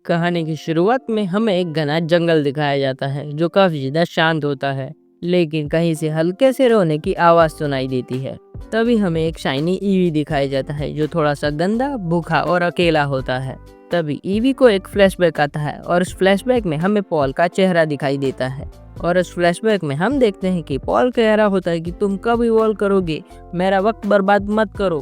कहानी की शुरुआत में हमें एक घना जंगल दिखाया जाता है जो काफी ज्यादा शांत होता है। लेकिन कहीं से हल्के से रोने की आवाज सुनाई देती है। तभी हमें एक शाइनी ईवी दिखाया जाता है जो थोड़ा सा गंदा, भूखा और अकेला होता है। तभी ईवी को एक फ्लैशबैक आता है और उस फ्लैशबैक में हमें पॉल का चेहरा दिखाई देता है। और उस फ्लैशबैक में हम देखते हैं कि पॉल कह रहा होता है कि तुम कब इवॉल्व करोगे, मेरा वक्त बर्बाद मत करो।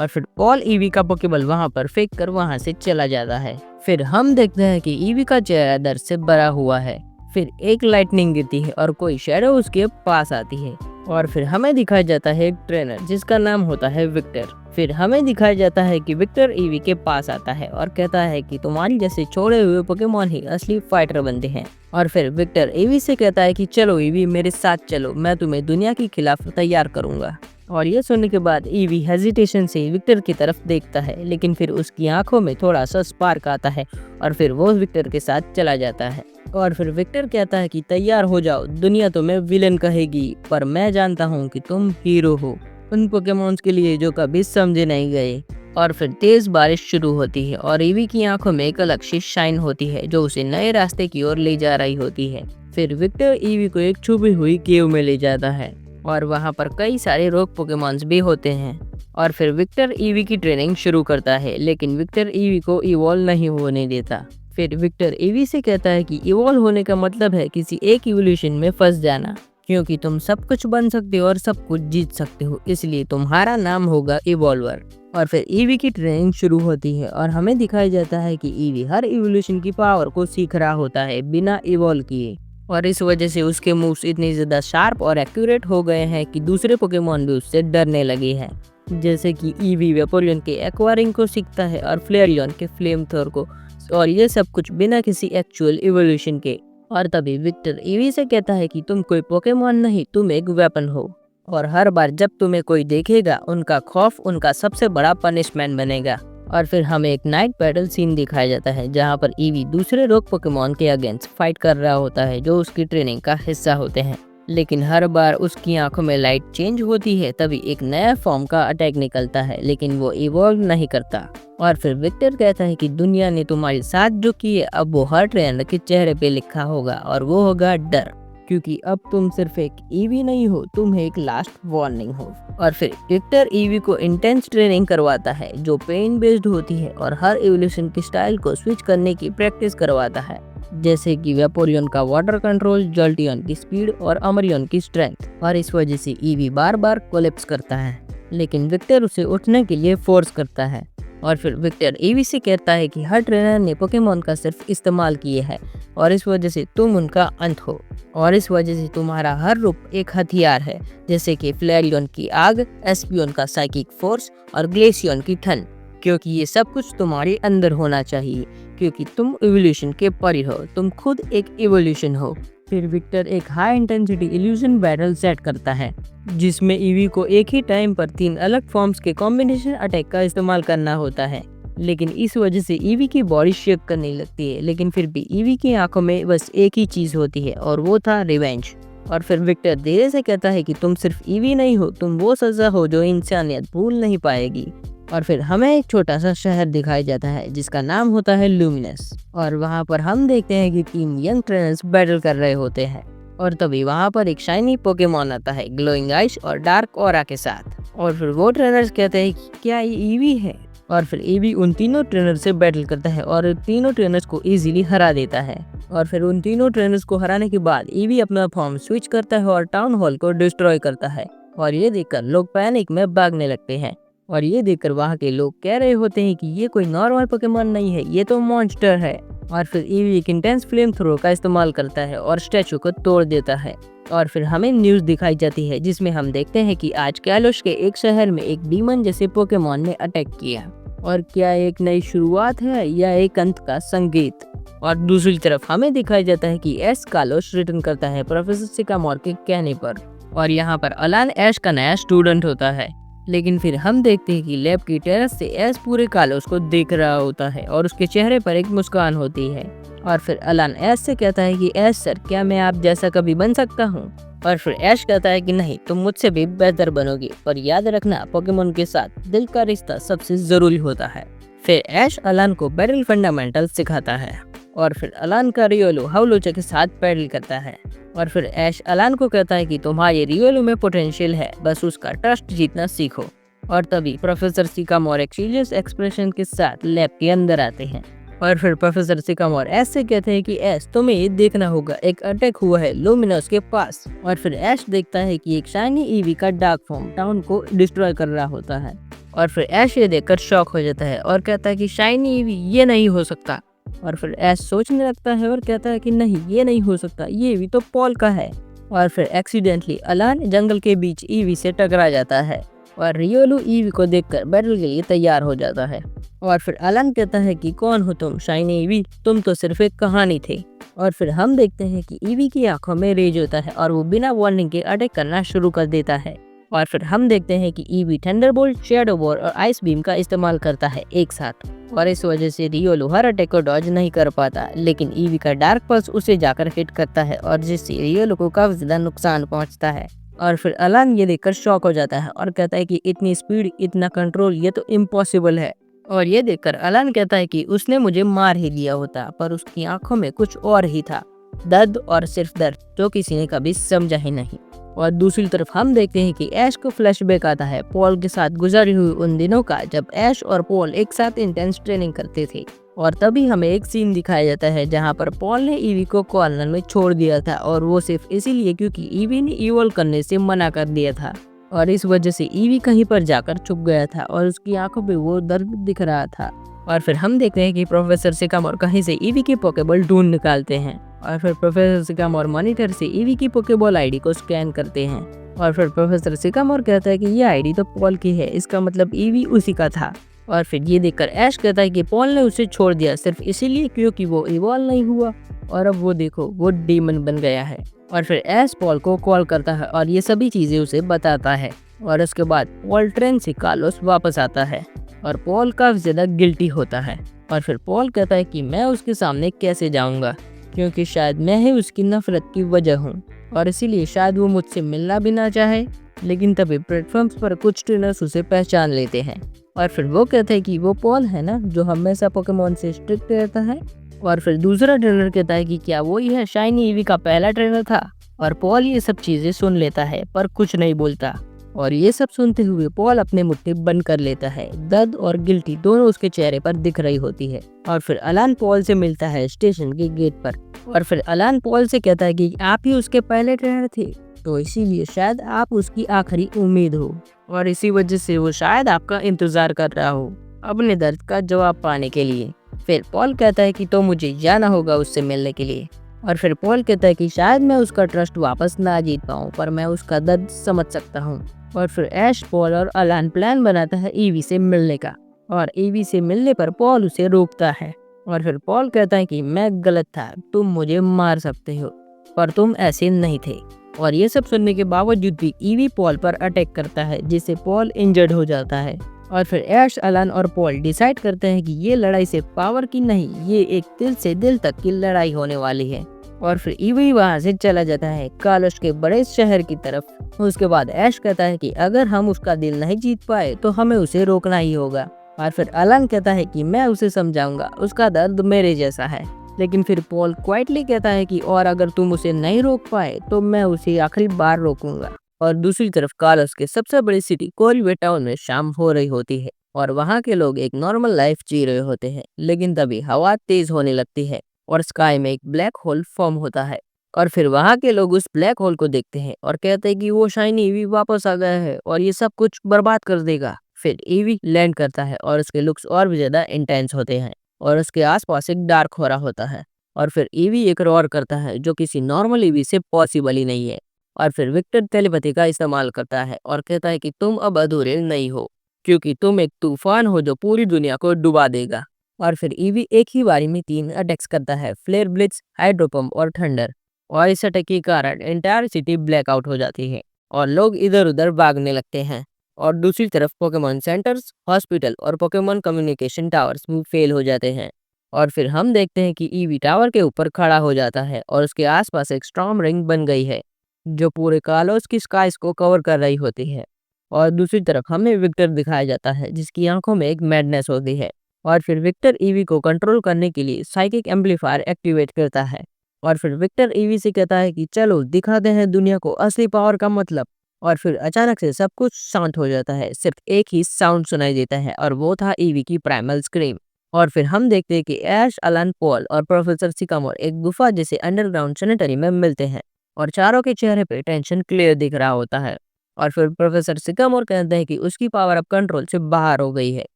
और फिर पॉल ईवी का पोकेबॉल वहां पर फेंक कर वहां से चला जाता है। फिर हम देखते हैं कि ईवी का चेहरा दर्द से भरा हुआ है। फिर एक लाइटनिंग गिरती है और कोई शैडो उसके पास आती है। और फिर हमें दिखाया जाता है एक ट्रेनर जिसका नाम होता है विक्टर। फिर हमें दिखाया जाता है कि विक्टर ईवी के पास आता है और कहता है कि तुम्हारी जैसे छोड़े हुए पोकेमॉन ही असली फाइटर बनते हैं। और फिर विक्टर ईवी से कहता है कि चलो ईवी, मेरे साथ चलो, मैं तुम्हें दुनिया के खिलाफ तैयार करूंगा। और ये सुनने के बाद ईवी हेजिटेशन से विक्टर की तरफ देखता है, लेकिन फिर उसकी आंखों में थोड़ा सा स्पार्क आता है और फिर वो विक्टर के साथ चला जाता है। और फिर विक्टर कहता है कि तैयार हो जाओ, दुनिया तुम्हें विलेन कहेगी पर मैं जानता हूँ कि तुम हीरो हो, उन पोकेमॉन्स के लिए जो कभी समझे नहीं गए। और फिर तेज बारिश शुरू होती है और ईवी की आंखों में एक अलग सी शाइन होती है जो उसे नए रास्ते की ओर ले जा रही होती है। फिर विक्टर ईवी को एक छुपी हुई केव में ले जाता है और वहां पर कई सारे रॉक पोकेमॉन्स भी होते हैं। और फिर विक्टर ईवी की ट्रेनिंग शुरू करता है, लेकिन विक्टर ईवी को इवॉल्व नहीं होने देता। फिर विक्टर ईवी से कहता है कि इवॉल्व होने का मतलब है किसी एक इवोल्यूशन में फंस जाना, क्योंकि तुम सब कुछ बन सकते हो और सब कुछ जीत सकते हो, इसलिए तुम्हारा नाम होगा इवॉल्वर। और फिर ईवी की ट्रेनिंग शुरू होती है और हमें दिखाया जाता है कि ईवी हर इवोल्यूशन की पावर को सीख रहा होता है बिना इवॉल्व किए। और इस वजह से उसके मूव्स इतने ज्यादा शार्प और एक्यूरेट हो गए हैं कि दूसरे पोकेमॉन भी उससे डरने लगे हैं। जैसे कि ईवी वेपोरियन के एक्वायरिंग को सीखता है और फ्लेरियन के फ्लेम थ्रोर को, और ये सब कुछ बिना किसी एक्चुअल इवोल्यूशन के। और तभी विक्टर ईवी से कहता है कि तुम कोई पोकेमॉन नहीं, तुम एक वेपन हो, और हर बार जब तुम्हें कोई देखेगा उनका खौफ उनका सबसे बड़ा पनिशमेंट बनेगा। और फिर हमें एक नाइट बैटल सीन दिखाया जाता है जहां पर ईवी दूसरे रॉक पोकेमॉन के अगेंस्ट फाइट कर रहा होता है जो उसकी ट्रेनिंग का हिस्सा होते हैं। लेकिन हर बार उसकी आंखों में लाइट चेंज होती है, तभी एक नया फॉर्म का अटैक निकलता है, लेकिन वो इवॉल्व नहीं करता। और फिर विक्टर कहता है कि दुनिया ने तुम्हारे साथ जो किए अब वो हर ट्रेनर के चेहरे पे लिखा होगा, और वो होगा डर, क्योंकि अब तुम सिर्फ एक ईवी नहीं हो, तुम एक लास्ट वार्निंग हो। और फिर विक्टर ईवी को इंटेंस ट्रेनिंग करवाता है जो पेन बेस्ड होती है और हर इवोल्यूशन की स्टाइल को स्विच करने की प्रैक्टिस करवाता है, जैसे कि वेपोरियन का वाटर कंट्रोल, जल्टियन की स्पीड और अमरियन की स्ट्रेंथ। और इस वजह से ईवी बार बार कोलैप्स करता है, लेकिन विक्टर उसे उठने के लिए फोर्स करता है। और फिर विक्टर ईवी से कहता है कि हर ट्रेनर ने पोकेमॉन का सिर्फ इस्तेमाल किए है और इस वजह से तुम उनका अंत हो, और इस वजह से तुम्हारा हर रूप एक हथियार है, जैसे कि फ्लेरियन की आग, एस्पियन का साइकिक फोर्स और ग्लेसियन की ठंड, क्योंकि ये सब कुछ तुम्हारे अंदर होना चाहिए, क्योंकि तुम इवोल्यूशन के परी हो, तुम खुद एक इवोल्यूशन हो। फिर विक्टर एक high intensity illusion battle set करता है जिसमें ईवी को एक ही टाइम पर 3 अलग फॉर्म्स के कॉम्बिनेशन अटैक का इस्तेमाल करना होता है, लेकिन इस वजह से ईवी की बॉडी शेक करने लगती है। लेकिन फिर भी ईवी की आंखों में बस एक ही चीज होती है और वो था रिवेंज। और फिर विक्टर धीरे से कहता है कि तुम सिर्फ ईवी नहीं हो, तुम वो सजा हो जो इंसानियत भूल नहीं पाएगी। और फिर हमें एक छोटा सा शहर दिखाया जाता है जिसका नाम होता है लुमिनस, और वहाँ पर हम देखते हैं कि 3 यंग ट्रेनर्स बैटल कर रहे होते हैं। और तभी वहाँ पर एक शाइनी पोकेमॉन आता है ग्लोइंग आइज और डार्क ऑरा के साथ, और फिर वो ट्रेनर्स कहते हैं कि क्या ये ईवी है। और फिर ईवी उन तीनों ट्रेनर से बैटल करता है और तीनों ट्रेनर्स को इजीली हरा देता है। और फिर उन तीनों ट्रेनर्स को हराने के बाद ईवी अपना फॉर्म स्विच करता है और टाउन हॉल को डिस्ट्रॉय करता है। और ये देखकर लोग पैनिक में भागने लगते हैं, और ये देखकर वहाँ के लोग कह रहे होते हैं कि ये कोई नॉर्मल पोकेमॉन नहीं है, ये तो मॉन्स्टर है। और फिर ईवी एक इंटेंस फ्लेम थ्रो का इस्तेमाल करता है और स्टैचू को तोड़ देता है। और फिर हमें न्यूज दिखाई जाती है जिसमें हम देखते हैं कि आज कैलोश के एक शहर में एक डीमन जैसे पोकेमॉन ने अटैक किया, और क्या एक नई शुरुआत है या एक अंत का संकेत। और दूसरी तरफ हमें दिखाया जाता है कि एस कालोश रिटर्न करता है प्रोफेसर सिकामोर के कहने पर, और यहाँ पर अलान ऐश का नया स्टूडेंट होता है। लेकिन फिर हम देखते हैं कि लैब की टेरेस से ऐश पूरे कालोश को देख रहा होता है और उसके चेहरे पर एक मुस्कान होती है। और फिर अलान ऐश से कहता है कि ऐश सर, क्या मैं आप जैसा कभी बन सकता हूँ। और फिर ऐश कहता है कि नहीं, तुम मुझसे भी बेहतर बनोगे, पर याद रखना पोकेमॉन के साथ दिल का रिश्ता सबसे जरूरी होता है। फिर ऐश अलान को बैटल फंडामेंटल सिखाता है और फिर अलान का रियोलो हाउलोचा के साथ बैटल करता है। और फिर ऐश अलान को कहता है कि तुम्हारे रियोलो में पोटेंशियल है, बस उसका ट्रस्ट जीतना सीखो। और तभी प्रोफेसर सिकामोर एक सीरियस एक्सप्रेशन के साथ लैब के अंदर आते हैं और फिर प्रोफेसर सिकामोर ऐश से कहते हैं कि ऐश तुम्हें ये देखना होगा, एक अटैक हुआ है लुमिनस के पास। और फिर ऐश देखता है कि एक शाइनी ईवी का डार्क फॉर्म टाउन को डिस्ट्रॉय कर रहा होता है। और फिर ऐश ये देखकर शॉक हो जाता है और कहता है कि शाइनी ईवी ये नहीं हो सकता। और फिर ऐश सोचने लगता है और कहता है कि नहीं, ये नहीं हो सकता, ये ईवी तो पॉल का है। और फिर एक्सीडेंटली अलान जंगल के बीच ईवी से टकरा जाता है और रियोलू ईवी को देखकर बैटल के लिए तैयार हो जाता है। और फिर अलान कहता है कि कौन हो तुम शाइनी ईवी, तुम तो सिर्फ एक कहानी थे। और फिर हम देखते हैं कि ईवी की आंखों में रेज होता है और वो बिना वार्निंग के अटैक करना शुरू कर देता है। और फिर हम देखते हैं कि ईवी थंडरबोल्ट, शैडो वॉर और आइस बीम का इस्तेमाल करता है एक साथ और इस वजह से रियोलू हर अटैक को डॉज नहीं कर पाता, लेकिन ईवी का डार्क पल्स उसे जाकर हिट करता है और जिससे रियोलू को काफी ज्यादा नुकसान पहुंचता है। और फिर अलान ये देखकर शॉक हो जाता है और कहता है कि इतनी स्पीड, इतना कंट्रोल, ये तो इम्पॉसिबल है। और ये देखकर अलान कहता है कि उसने मुझे मार ही लिया होता, पर उसकी आंखों में कुछ और ही था, दर्द और सिर्फ दर्द, जो किसी ने कभी समझा ही नहीं। और दूसरी तरफ हम देखते हैं कि ऐश को फ्लैशबैक आता है पॉल के साथ गुजरी हुई उन दिनों का, जब ऐश और पॉल एक साथ इंटेंस ट्रेनिंग करते थे। और तभी हमें एक सीन दिखाया जाता है जहां पर पॉल ने ईवी को कॉर्नर में छोड़ दिया था और वो सिर्फ इसीलिए क्योंकि ईवी ने इवॉल्व करने से मना कर दिया था और इस वजह से ईवी कहीं पर जाकर छुप गया था और उसकी आंखों पे वो दर्द दिख रहा था। और फिर हम देखते हैं कि प्रोफेसर सिकामोर कहीं से ईवी की पोकेबॉल ढूंढ निकालते हैं और फिर प्रोफेसर सिकामोर मॉनिटर से ईवी की पोकेबॉल आईडी को स्कैन करते हैं। और फिर प्रोफेसर सिकामोर कहता है कि ये आईडी तो पॉल की है, इसका मतलब ईवी उसी का था। और फिर ये देखकर ऐश कहता है कि पॉल ने उसे छोड़ दिया सिर्फ इसीलिए क्योंकि वो इवॉल्व नहीं हुआ और अब वो देखो, वो डीमन बन गया है। और फिर ऐश पॉल को कॉल करता है और ये सभी चीजें उसे बताता है और उसके बाद पॉल ट्रेन से कार्लोस वापस आता है और पॉल काफी ज्यादा गिल्टी होता है। और फिर पॉल कहता है कि मैं उसके सामने कैसे जाऊंगा, क्योंकि शायद मैं ही उसकी नफरत की वजह हूँ और इसीलिए शायद वो मुझसे मिलना भी ना चाहे। लेकिन तभी प्लेटफॉर्म्स पर कुछ ट्रेनर्स उसे पहचान लेते हैं और फिर वो कहते हैं कि वो पॉल है ना जो हमेशा पोकेमॉन से स्ट्रिक्ट रहता है। और फिर दूसरा ट्रेनर कहता है कि क्या वो यह शाइनी ईवी का पहला ट्रेनर था। और पॉल ये सब चीजें सुन लेता है पर कुछ नहीं बोलता और ये सब सुनते हुए पॉल अपने मुट्ठी बंद कर लेता है। दर्द और गिल्टी दोनों उसके चेहरे पर दिख रही होती है। और फिर अलान पॉल से मिलता है स्टेशन के गेट पर और फिर अलान पॉल से कहता है कि आप ही उसके पहले ट्रेनर थे, तो इसीलिए शायद आप उसकी आखिरी उम्मीद हो और इसी वजह से वो शायद आपका इंतजार कर रहा हो अपने दर्द का जवाब पाने के लिए। फिर पॉल कहता है कि तो मुझे जाना होगा उससे मिलने के लिए। और फिर पॉल कहता है कि शायद मैं उसका ट्रस्ट वापस ना जीत पाऊँ, पर मैं उसका दर्द समझ सकता हूँ। और फिर ऐश, पॉल और अलान प्लान बनाता है ईवी से मिलने का और ईवी से मिलने पर पॉल उसे रोकता है। और फिर पॉल कहता है कि मैं गलत था, तुम मुझे मार सकते हो पर तुम ऐसे नहीं थे। और ये सब सुनने के बावजूद भी ईवी पॉल पर अटैक करता है जिससे पॉल इंजर्ड हो जाता है। और फिर ऐश, अलान और पॉल डिसाइड करते हैं कि ये लड़ाई सिर्फ पावर की नहीं, ये एक दिल से दिल तक की लड़ाई होने वाली है। और फिर ईवी वहां से चला जाता है कार्लोस के बड़े शहर की तरफ। उसके बाद ऐश कहता है कि अगर हम उसका दिल नहीं जीत पाए तो हमें उसे रोकना ही होगा। और फिर अलान कहता है कि मैं उसे समझाऊंगा, उसका दर्द मेरे जैसा है। लेकिन फिर पॉल क्वाइटली कहता है कि और अगर तुम उसे नहीं रोक पाए तो मैं उसे आखिरी बार रोकूंगा। और दूसरी तरफ कार्लोस के सबसे बड़ी सिटी कोरिबे टाउन में शाम हो रही होती है और वहाँ के लोग एक नॉर्मल लाइफ जी रहे होते हैं। लेकिन तभी हवा तेज होने लगती है और स्काई में एक ब्लैक होल फॉर्म होता है और फिर वहाँ के लोग उस ब्लैक होल को देखते हैं और कहते हैं कि वो शाइनी ईवी वापस आ गया है और ये सब कुछ बर्बाद कर देगा। फिर ईवी लैंड करता है और उसके लुक्स और भी ज्यादा इंटेंस होते हैं और उसके आसपास एक डार्क हो रहा होता है। और फिर ईवी एक रोर करता है जो किसी नॉर्मल ईवी से पॉसिबल ही नहीं है। और फिर विक्टर टेलीपैथी का इस्तेमाल करता है और कहता है कि तुम अब अधूरे नहीं हो, क्योंकि तुम एक तूफान हो जो पूरी दुनिया को डुबा देगा। और फिर ईवी एक ही बारी में 3 अटैक्स करता है, फ्लेयर ब्लिट्स, हाइड्रोपम्प और थंडर। और इस अटैक के कारण एंटायर सिटी ब्लैकआउट हो जाती है और लोग इधर उधर भागने लगते हैं। और दूसरी तरफ पोकेमॉन सेंटर्स, हॉस्पिटल और पोकेमॉन कम्युनिकेशन टावर्स भी फेल हो जाते हैं। और फिर हम देखते हैं कि ईवी टावर के ऊपर खड़ा हो जाता है और उसके आसपास एक स्टॉर्म रिंग बन गई है जो पूरे कार्लोस की स्काइस को कवर कर रही होती है। और दूसरी तरफ हमें विक्टर दिखाया जाता है जिसकी आंखों में एक मैडनेस होती है और फिर विक्टर ईवी को कंट्रोल करने के लिए साइकिक एम्पलीफायर एक्टिवेट करता है। और फिर विक्टर ईवी से कहता है कि चलो दिखाते हैं दुनिया को असली पावर का मतलब। और फिर अचानक से सब कुछ शांत हो जाता है, सिर्फ एक ही साउंड सुनाई देता है और वो था ईवी की प्राइमल स्क्रीम। और फिर हम देखते हैं कि ऐश, अलन, पॉल और प्रोफेसर सिकामोर एक गुफा जैसे अंडरग्राउंड सैनिटरी में मिलते हैं और चारों के चेहरे पे टेंशन क्लियर दिख रहा होता है। और फिर प्रोफेसर सिकामोर कहते हैं कि उसकी पावर अब कंट्रोल से बाहर हो गई है,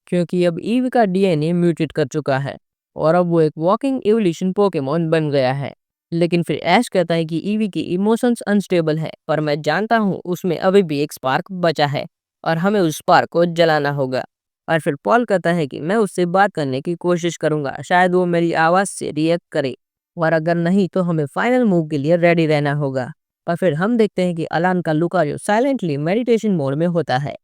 क्योंकि अब ईवी का डीएनए म्यूटेट कर चुका है और अब वो एक वॉकिंग इवोल्यूशन पोकेमॉन बन गया है। लेकिन फिर ऐश कहता है कि ईवी की इमोशंस अनस्टेबल है, पर मैं जानता हूँ उसमें अभी भी एक स्पार्क बचा है और हमें उस स्पार्क को जलाना होगा। और फिर पॉल कहता है कि मैं उससे बात करने की कोशिश करूंगा, शायद वो मेरी आवाज़ से रिएक्ट करे, और अगर नहीं तो हमें फाइनल मूव के लिए रेडी रहना होगा। और फिर हम देखते हैं कि अलान का लुकारियो साइलेंटली मेडिटेशन मोड में होता है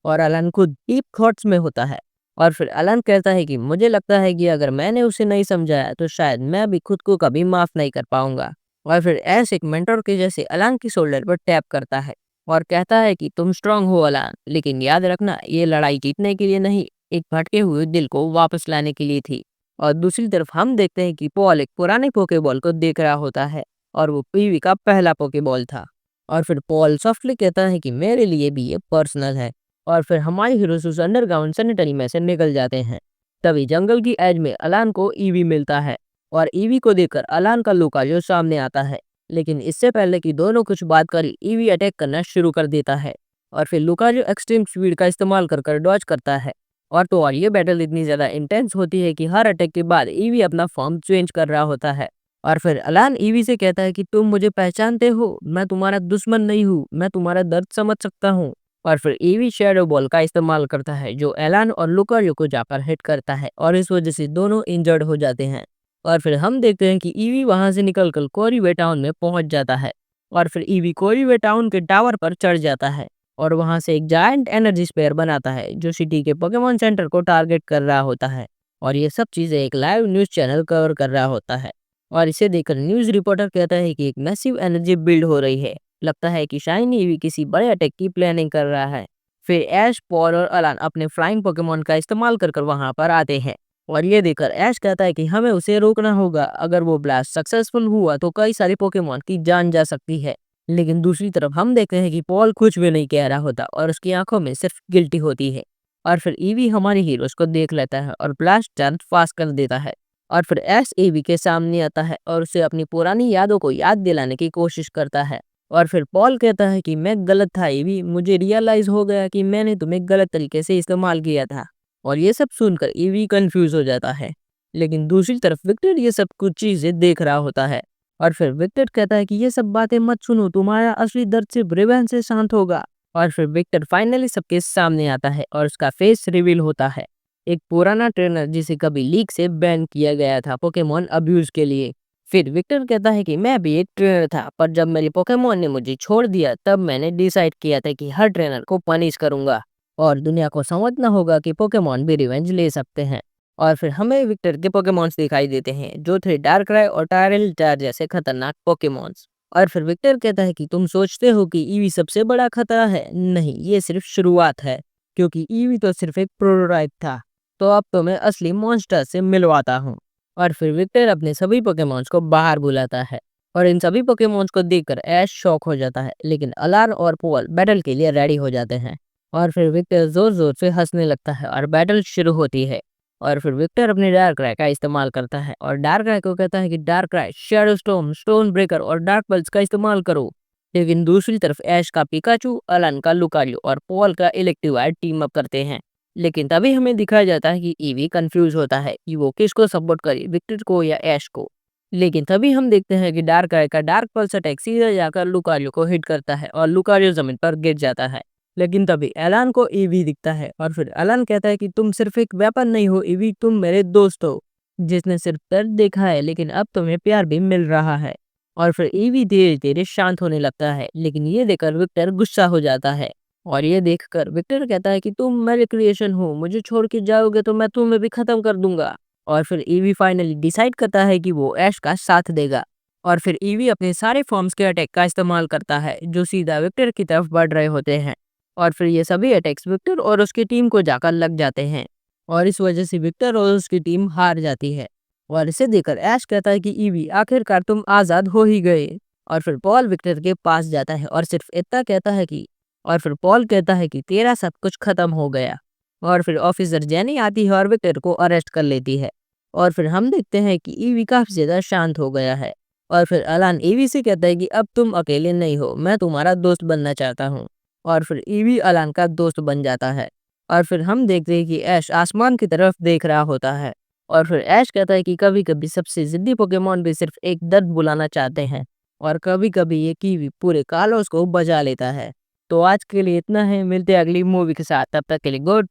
और अलान खुद डीप थॉट्स में होता है। और फिर अलान कहता है कि मुझे लगता है कि अगर मैंने उसे नहीं समझाया तो शायद मैं भी खुद को कभी माफ नहीं कर पाऊंगा। और फिर ऐसे एक मेंटर के जैसे अलान की शोल्डर पर टैप करता है और कहता है कि तुम स्ट्रांग हो अलान, लेकिन याद रखना ये लड़ाई जीतने के लिए नहीं, एक भटके हुए दिल को वापस लाने के लिए थी। और दूसरी तरफ हम देखते हैं कि पॉल एक पुराने पोकेबॉल को देख रहा होता है और वो पीवी का पहला पोकेबॉल था। और फिर पॉल सॉफ्टली कहता है कि मेरे लिए भी ये पर्सनल है। और फिर हमारे हीरोज उस अंडरग्राउंड सैनिटरी में से निकल जाते हैं। तभी जंगल की एज में अलान को ईवी मिलता है और ईवी को देखकर अलान का लुकारियो सामने आता है। लेकिन इससे पहले कि दोनों कुछ बात करें, ईवी अटैक करना शुरू कर देता है और फिर लुकारियो एक्सट्रीम स्पीड का इस्तेमाल कर कर डॉज करता है। और ये बैटल इतनी ज्यादा इंटेंस होती है कि हर अटैक के बाद ईवी अपना फॉर्म चेंज कर रहा होता है। और फिर अलान ईवी से कहता है कि तुम मुझे पहचानते हो, मैं तुम्हारा दुश्मन नहीं हूँ, मैं तुम्हारा दर्द समझ सकता हूँ। और फिर ईवी शैडो बॉल का इस्तेमाल करता है जो एलान और लुकारियो को जाकर हिट करता है और इस वजह से दोनों इंजर्ड हो जाते हैं। और फिर हम देखते हैं कि ईवी वहां से निकलकर कोरीवे टाउन में पहुंच जाता है और फिर ईवी कोरीवे टाउन के टावर पर चढ़ जाता है और वहां से एक जायंट एनर्जी स्पेयर बनाता है जो सिटी के पोकेमॉन सेंटर को टारगेट कर रहा होता है। और ये सब चीजें एक लाइव न्यूज चैनल कवर कर रहा होता है और इसे देखकर न्यूज रिपोर्टर कहता है कि एक मैसिव एनर्जी बिल्ड हो रही है, लगता है कि शाइनी ईवी किसी बड़े अटैक की प्लानिंग कर रहा है। फिर ऐश, पॉल और अलान अपने फ्लाइंग पोकेमॉन का इस्तेमाल कर वहां पर आते हैं और ये देखकर ऐश कहता है कि हमें उसे रोकना होगा, अगर वो ब्लास्ट सक्सेसफुल हुआ तो कई सारे पोकेमॉन की जान जा सकती है। लेकिन दूसरी तरफ हम देखते हैं कि पॉल कुछ भी नहीं कह रहा होता और उसकी आंखों में सिर्फ गिल्टी होती है। और फिर ईवी हमारे हीरोज को देख लेता है और ब्लास्ट चार्ज फास्ट कर देता है। और फिर एस ईवी के सामने आता है और उसे अपनी पुरानी यादों को याद दिलाने की कोशिश करता है। और फिर पॉल कहता है कि मैं गलत था ईवी, मुझे रियलाइज हो गया कि मैंने तुम्हें गलत तरीके से इस्तेमाल किया था। और ये सब सुनकर ईवी कंफ्यूज हो जाता है। लेकिन दूसरी तरफ विक्टर ये सब कुछ चीजें देख रहा होता है और फिर विक्टर कहता है कि ये सब बातें मत सुनो, तुम्हारा असली दर्द सिर्फ रिवेंज से शांत होगा। और फिर विक्टर फाइनली सबके सामने आता है और उसका फेस रिवील होता है, एक पुराना ट्रेनर जिसे कभी लीग से बैन किया गया था पोकेमॉन अब्यूज के लिए। फिर विक्टर कहता है कि मैं भी एक ट्रेनर था, पर जब मेरे पोकेमॉन ने मुझे छोड़ दिया तब मैंने डिसाइड किया था कि हर ट्रेनर को पनिश करूंगा और दुनिया को समझना होगा कि पोकेमॉन भी रिवेंज ले सकते हैं। और फिर हमें विक्टर के पोकेमॉन्स दिखाई देते हैं जो थे डार्कराय और टायरलटार जैसे खतरनाक पोकेमॉन्स। और फिर विक्टर कहता है कि तुम सोचते हो कि ईवी सबसे बड़ा खतरा है, नहीं, ये सिर्फ शुरुआत है, क्योंकि ईवी तो सिर्फ एक प्रोटोटाइप था। तो अब तो मैं असली मॉन्स्टर से मिलवाता हूँ। और फिर विक्टर अपने सभी पोकेमॉन्स को बाहर बुलाता है और इन सभी पोकेमॉन्स को देखकर ऐश शॉक हो जाता है, लेकिन अलान और पोल बैटल के लिए रेडी हो जाते हैं। और फिर विक्टर जोर जोर से हंसने लगता है और बैटल शुरू होती है। और फिर विक्टर अपने डार्कराय का इस्तेमाल करता है और डार्कराय को कहता है कि डार्कराय, शैडो स्टॉर्म, स्टोन ब्रेकर और डार्क पल्स का इस्तेमाल करो। लेकिन दूसरी तरफ ऐश का पिकाचू, अलान का लुकारियो और पॉल का इलेक्ट्रिवायर टीम अप करते हैं। लेकिन तभी हमें दिखाया जाता है कि ईवी कंफ्यूज होता है कि वो किसको सपोर्ट करे, विक्टर को या ऐश को। लेकिन तभी हम देखते हैं कि डार्कराय का डार्क पल्स अटैक सीधा जाकर लुकारियो को हिट करता है और लुकारियो जमीन पर गिर जाता है। लेकिन तभी एलान को ईवी दिखता है और फिर एलान कहता है कि तुम सिर्फ एक वेपन नहीं हो ईवी, तुम मेरे दोस्त हो, जिसने सिर्फ दर्द देखा है लेकिन अब तुम्हें प्यार भी मिल रहा है। और फिर ईवी धीरे धीरे शांत होने लगता है, लेकिन ये देखकर विक्टर गुस्सा हो जाता है। और ये देखकर विक्टर कहता है कि तुम मेरे क्रिएशन हो, मुझे छोड़ के जाओगे तो मैं तुम्हें भी खत्म कर दूंगा। और फिर ईवी फाइनली डिसाइड करता है कि वो ऐश का साथ देगा। और फिर ईवी अपने सारे फॉर्म्स के अटैक का इस्तेमाल करता है जो सीधा विक्टर की तरफ बढ़ रहे होते हैं। और फिर ये सभी अटैक्स विक्टर और उसकी टीम को जाकर लग जाते हैं और इस वजह से विक्टर और उसकी टीम हार जाती है। और इसे देखकर ऐश कहता है कि ईवी आखिरकार तुम आज़ाद हो ही गए। और फिर पॉल विक्टर के पास जाता है और सिर्फ इतना कहता है कि और फिर पॉल कहता है कि तेरा सब कुछ खत्म हो गया। और फिर ऑफिसर जेनी आती है और विक्टर को अरेस्ट कर लेती है। और फिर हम देखते हैं कि ईवी काफी ज्यादा शांत हो गया है। और फिर अलान ईवी से कहता है कि अब तुम अकेले नहीं हो, मैं तुम्हारा दोस्त बनना चाहता हूँ। और फिर ईवी अलान का दोस्त बन जाता है। और फिर हम देखते हैं कि ऐश आसमान की तरफ देख रहा होता है। और फिर ऐश कहता है कि कभी कभी सबसे जिद्दी पोकेमोन भी सिर्फ एक दर्द बुलाना चाहते हैं। और कभी कभी ये कीवी पूरे कालोस को बजा लेता है। तो आज के लिए इतना है, मिलते हैं अगली मूवी के साथ, तब तक के लिए गुड